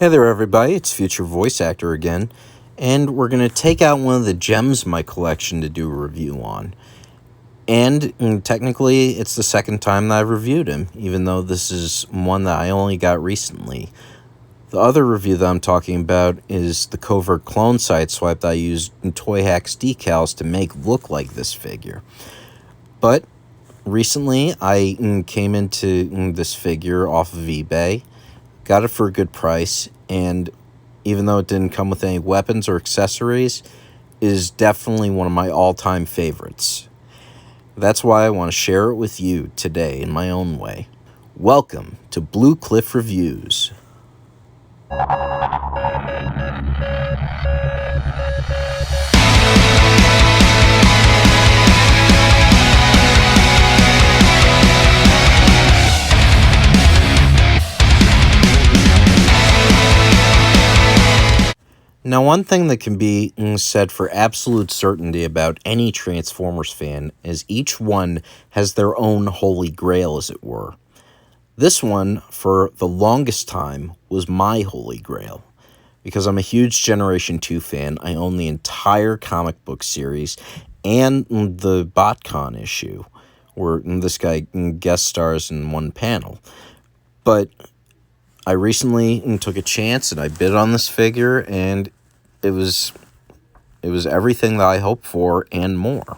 Hey there everybody, it's future voice actor again, and we're going to take out one of the gems in my collection to do a review on. And technically, it's the second time that I've reviewed him, even though this is one that I only got recently. The other review that I'm talking about is the covert clone Sideswipe that I used in Toy Hacks decals to make look like this figure. But recently, I came into this figure off of eBay. Got it for a good price, and even though it didn't come with any weapons or accessories, is definitely one of my all-time favorites. That's why I want to share it with you today in my own way. Welcome to Blue Cliff Reviews. Now, one thing that can be said for absolute certainty about any Transformers fan is each one has their own holy grail, as it were. This one, for the longest time, was my holy grail. Because I'm a huge Generation 2 fan, I own the entire comic book series and the BotCon issue, where this guy guest stars in one panel. But I recently took a chance and I bid on this figure, and it was everything that I hoped for and more.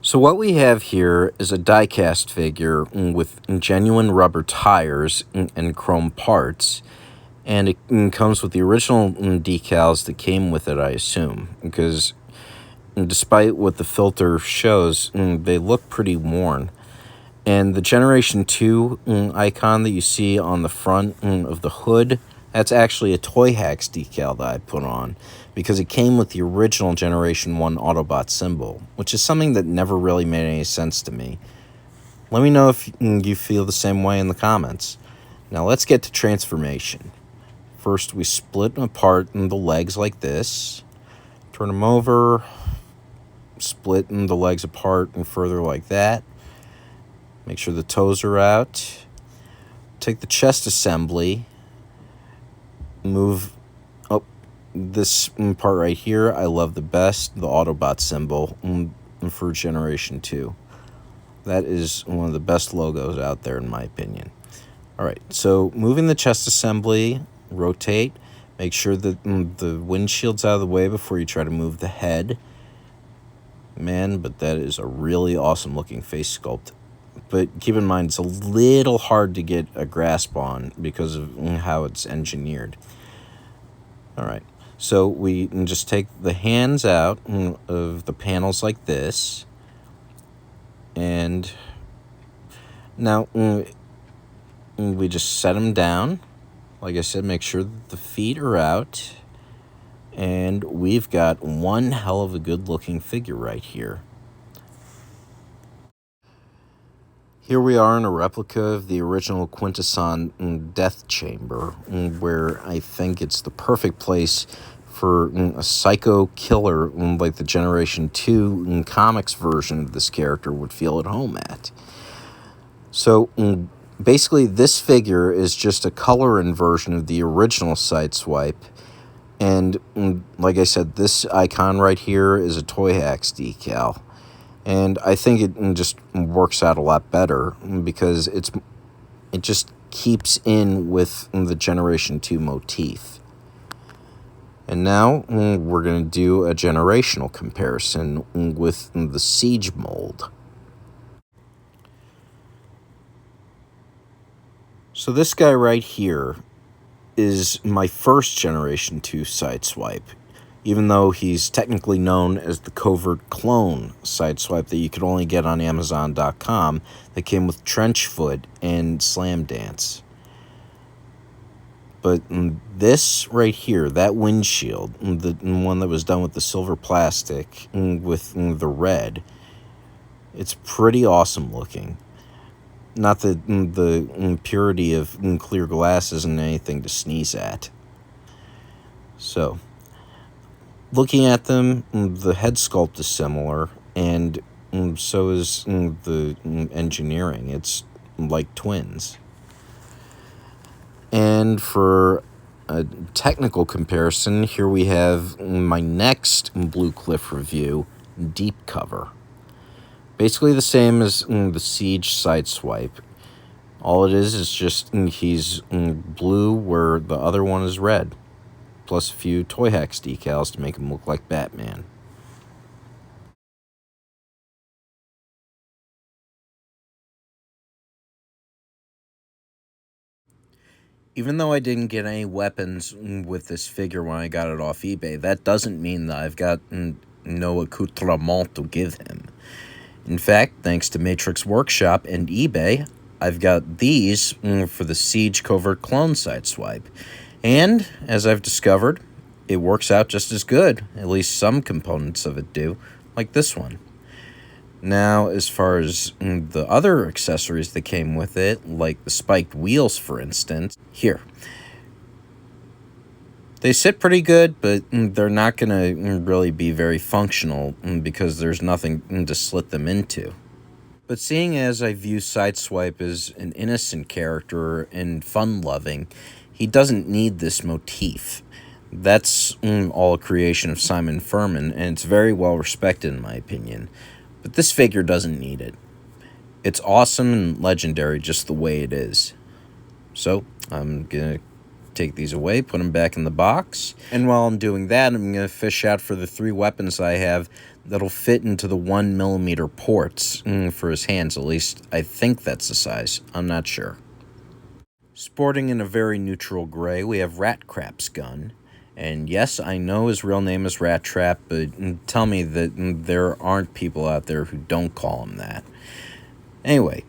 So what we have here is a die-cast figure with genuine rubber tires and chrome parts, and it comes with the original decals that came with it, I assume, because despite what the filter shows, they look pretty worn. And the Generation 2 icon that you see on the front of the hood, that's actually a Toy Hacks decal that I put on, because it came with the original Generation 1 Autobot symbol, which is something that never really made any sense to me. Let me know if you feel the same way in the comments. Now let's get to transformation. First, we split them apart in the legs like this, turn them over, split the legs apart and further like that. Make sure the toes are out. Take the chest assembly. Move up this part right here. I love the best, the Autobot symbol for Generation 2. That is one of the best logos out there in my opinion. Alright, so moving the chest assembly, rotate. Make sure that the windshield's out of the way before you try to move the head. Man, but that is a really awesome looking face sculpt. But keep in mind, it's a little hard to get a grasp on because of how it's engineered. Alright, so we can just take the hands out of the panels like this. And now we just set them down. Like I said, make sure that the feet are out. And we've got one hell of a good looking figure right here. Here we are in a replica of the original Quintesson Death Chamber, where I think it's the perfect place for a psycho killer like the Generation 2 comics version of this character would feel at home at. So basically this figure is just a color-in version of the original Sideswipe, and like I said, this icon right here is a Toy Hacks decal. And I think it just works out a lot better because it just keeps in with the Generation 2 motif. And now we're going to do a generational comparison with the Siege mold. So this guy right here is my first Generation 2 Sideswipe, even though he's technically known as the covert clone Sideswipe that you could only get on Amazon.com that came with Trenchfoot and Slam Dance. But this right here, that windshield, the one that was done with the silver plastic with the red, it's pretty awesome looking. Not that the purity of clear glass isn't anything to sneeze at. So looking at them, the head sculpt is similar, and so is the engineering. It's like twins. And for a technical comparison, here we have my next Blue Cliff review, Deep Cover. Basically the same as the Siege Sideswipe. All it is just he's blue where the other one is red, plus a few Toy Hacks decals to make him look like Batman. Even though I didn't get any weapons with this figure when I got it off eBay, that doesn't mean that I've got no accoutrement to give him. In fact, thanks to Matrix Workshop and eBay, I've got these for the Siege Covert Clone Sideswipe. And, as I've discovered, it works out just as good. At least some components of it do, like this one. Now, as far as the other accessories that came with it, like the spiked wheels, for instance, here. They sit pretty good, but they're not going to really be very functional because there's nothing to slit them into. But seeing as I view Sideswipe as an innocent character and fun-loving, he doesn't need this motif. That's all a creation of Simon Furman, and it's very well respected in my opinion. But this figure doesn't need it. It's awesome and legendary just the way it is. So, I'm going to take these away, put them back in the box. And while I'm doing that, I'm going to fish out for the 3 weapons I have that'll fit into the 1mm ports for his hands. At least, I think that's the size. I'm not sure. Sporting in a very neutral gray, we have Rat Crap's gun. And yes, I know his real name is Rat Trap, but tell me that there aren't people out there who don't call him that. Anyway,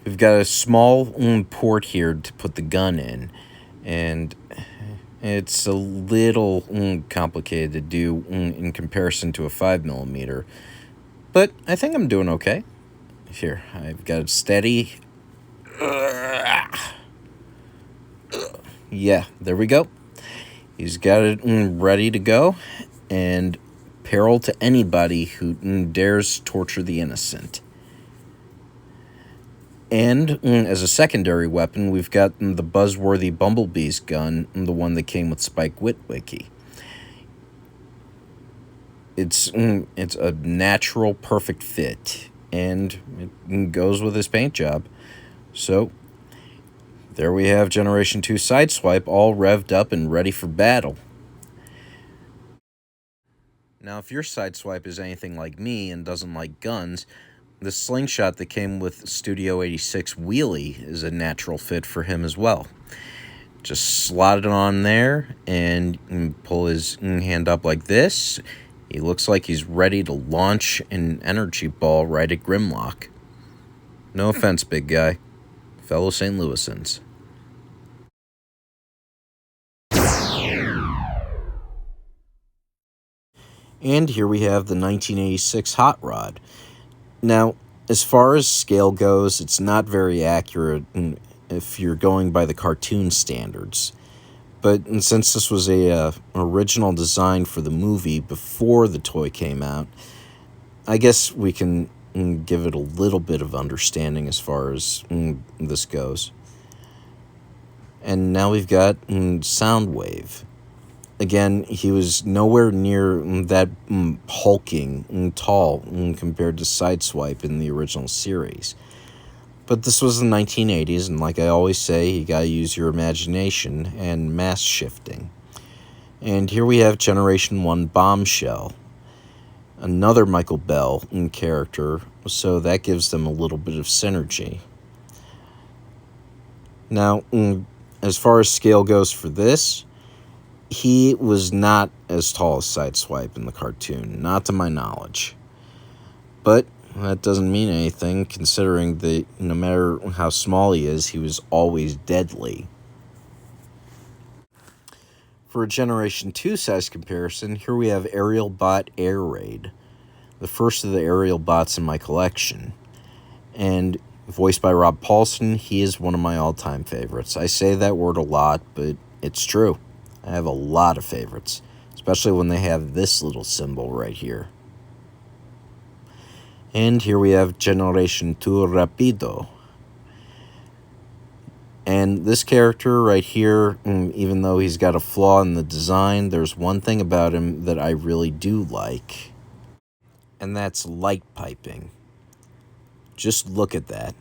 we've got a small port here to put the gun in, and it's a little complicated to do in comparison to a 5mm, but I think I'm doing okay. Here, I've got it steady. Yeah, there we go. He's got it ready to go, and peril to anybody who dares torture the innocent. And as a secondary weapon, we've got the buzzworthy Bumblebee's gun, the one that came with Spike Witwicky. It's a natural, perfect fit, and it goes with his paint job. So, there we have Generation 2 Sideswipe all revved up and ready for battle. Now, if your Sideswipe is anything like me and doesn't like guns, the slingshot that came with Studio 86 Wheelie is a natural fit for him as well. Just slot it on there and pull his hand up like this. He looks like he's ready to launch an energy ball right at Grimlock. No offense, big guy. Fellow St. Louisans. And here we have the 1986 Hot Rod. Now, as far as scale goes, it's not very accurate if you're going by the cartoon standards. But since this was a original design for the movie before the toy came out, I guess we can give it a little bit of understanding as far as this goes. And now we've got Soundwave. Again, he was nowhere near that hulking tall compared to Sideswipe in the original series. But this was the 1980s, and like I always say, you gotta use your imagination and mass shifting. And here we have Generation 1 Bombshell. Another Michael Bell character, so that gives them a little bit of synergy. Now, as far as scale goes for this, he was not as tall as Sideswipe in the cartoon, not to my knowledge. But that doesn't mean anything, considering that no matter how small he is, he was always deadly. For a Generation 2 size comparison, here we have Aerial Bot Air Raid, the first of the aerial bots in my collection. And voiced by Rob Paulson, he is one of my all-time favorites. I say that word a lot, but it's true. I have a lot of favorites, especially when they have this little symbol right here. And here we have Generation 2 Rapido. And this character right here, even though he's got a flaw in the design, there's one thing about him that I really do like, and that's light piping. Just look at that.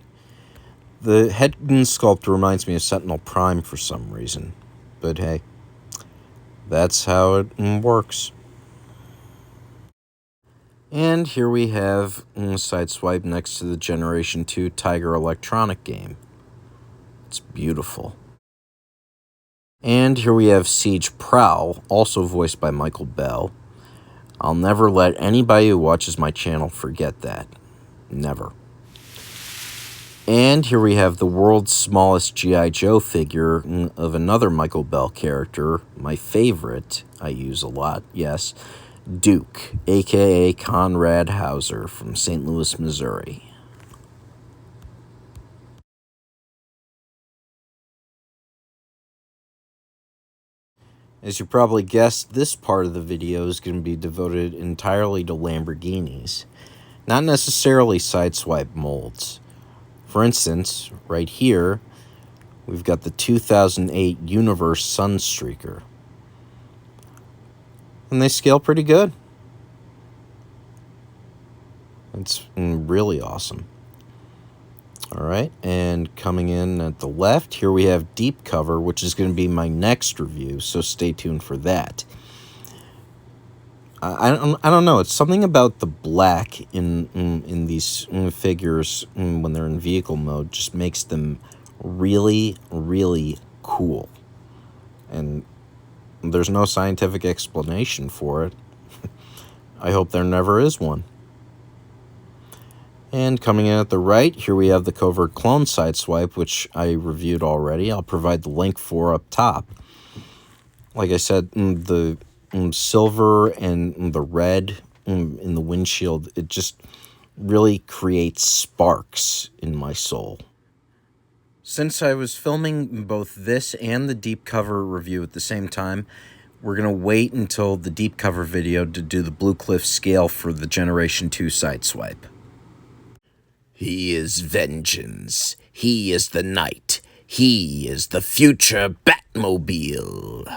The head sculpt reminds me of Sentinel Prime for some reason, but hey, that's how it works. And here we have Sideswipe next to the Generation 2 Tiger Electronic game. It's beautiful. And here we have Siege Prowl, also voiced by Michael Bell. I'll never let anybody who watches my channel forget that. Never. And here we have the world's smallest G.I. Joe figure of another Michael Bell character, my favorite, I use a lot, yes, Duke, aka Conrad Hauser from St. Louis, Missouri. As you probably guessed, this part of the video is going to be devoted entirely to Lamborghinis, not necessarily Sideswipe molds. For instance, right here, we've got the 2008 Universe Sunstreaker. And they scale pretty good. It's really awesome. Alright, and coming in at the left, here we have Deep Cover, which is going to be my next review, so stay tuned for that. I don't know, it's something about the black in these figures when they're in vehicle mode just makes them really, really cool. And there's no scientific explanation for it. I hope there never is one. And coming in at the right, here we have the Covert Clone Sideswipe, which I reviewed already. I'll provide the link for up top. Like I said, the silver and the red in the windshield, it just really creates sparks in my soul. Since I was filming both this and the deep cover review at the same time, we're going to wait until the deep cover video to do the Blue Cliff scale for the Generation 2 Sideswipe. He is vengeance. He is the night. He is the future Batmobile.